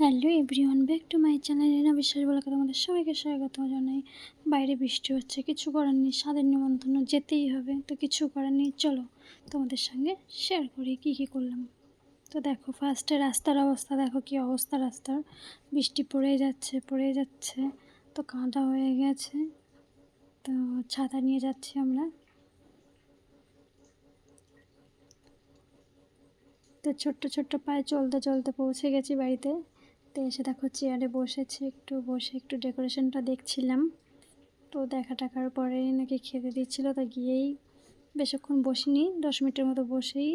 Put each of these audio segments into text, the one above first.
Hello everyone, back to my channel Rina Biswas বলে তোমাদের সবাইকে স্বাগত জানাই। বাইরে বৃষ্টি হচ্ছে, কিছু করার নেই, স্বাদের নিমন্ত্রণ যেতেই হবে, তো কিছু করার নেই। চলো তোমাদের সঙ্গে শেয়ার করি কী কী করলাম। তো দেখো, ফার্স্টে রাস্তার অবস্থা দেখো, কী অবস্থা রাস্তার। বৃষ্টি পড়েই যাচ্ছে, তো কাদা হয়ে গেছে। তো ছাতা নিয়ে যাচ্ছি আমরা। তো ছোট্ট ছোট্ট পায়ে চলতে চলতে পৌঁছে গেছি বাড়িতে। তো এসে দেখো চেয়ারে বসেছি, বসে একটু ডেকোরেশনটা দেখছিলাম। তো দেখা টাকার পরেই নাকি খেতে দিচ্ছিলো, তা গিয়েই বেশিক্ষণ বসিনি, 10 মিনিটের মতো বসেই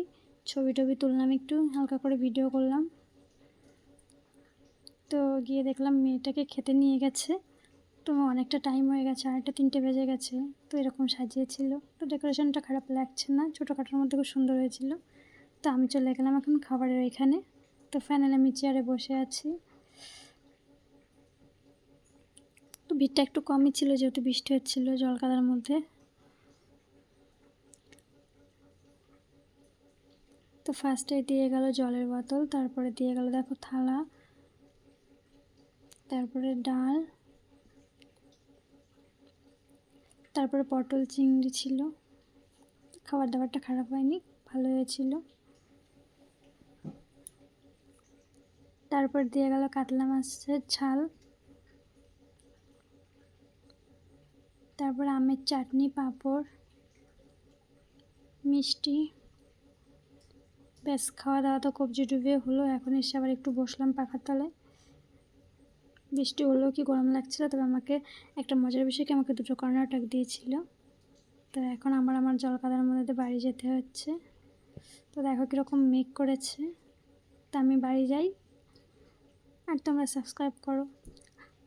ছবি টবি তুললাম, একটু হালকা করে ভিডিও করলাম। তো গিয়ে দেখলাম মেয়েটাকে খেতে নিয়ে গেছে। তো অনেকটা টাইম হয়ে গেছে, 2:30 বেজে গেছে। তো এরকম সাজিয়েছিল, তো ডেকোরেশনটা খারাপ লাগছে না, ছোটোখাটোর মধ্যে খুব সুন্দর হয়েছিল। তো আমি চলে গেলাম এখন খাবারের এখানে। তো ফাইনালি আমি চেয়ারে বসে আছি। তো ভিড়টা একটু কমই ছিল যেহেতু বৃষ্টি হচ্ছিলো জলকাদার মধ্যে। তো ফার্স্টে দিয়ে গেল জলের বোতল, তারপরে দিয়ে গেল দেখো থালা, তারপরে ডাল, তারপরে পটল চিংড়ি ছিল। খাবার দাবারটা খারাপ হয়নি, ভালো হয়েছিল। তারপর দিয়ে গেল কাতলা মাছের ঝাল, তারপর আমের চাটনি, পাঁপড়, মিষ্টি। ব্যাস, খাওয়া দাওয়া তো কবজি ডুবিয়ে হলো। এখন এসে আবার একটু বসলাম পাখার তলায়। বৃষ্টি হলেও কি গরম লাগছিল, তবে আমাকে একটা মজার বিষয় কি, আমাকে 2টো কর্নাটক দিয়েছিল। তো এখন আমার জলকাদার মধ্যে বাড়ি যেতে হচ্ছে। তো দেখো কীরকম মেঘ করেছে। তো আমি বাড়ি যাই, আর তোমরা সাবস্ক্রাইব করো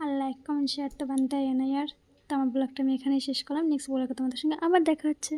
আর লাইক কমেন্ট শেয়ার তো বানতেই না ইয়ার। তো আমার ব্লগটা আমি এখানেই শেষ করলাম। নেক্সট ব্লগে তোমাদের সঙ্গে আবার দেখা হচ্ছে।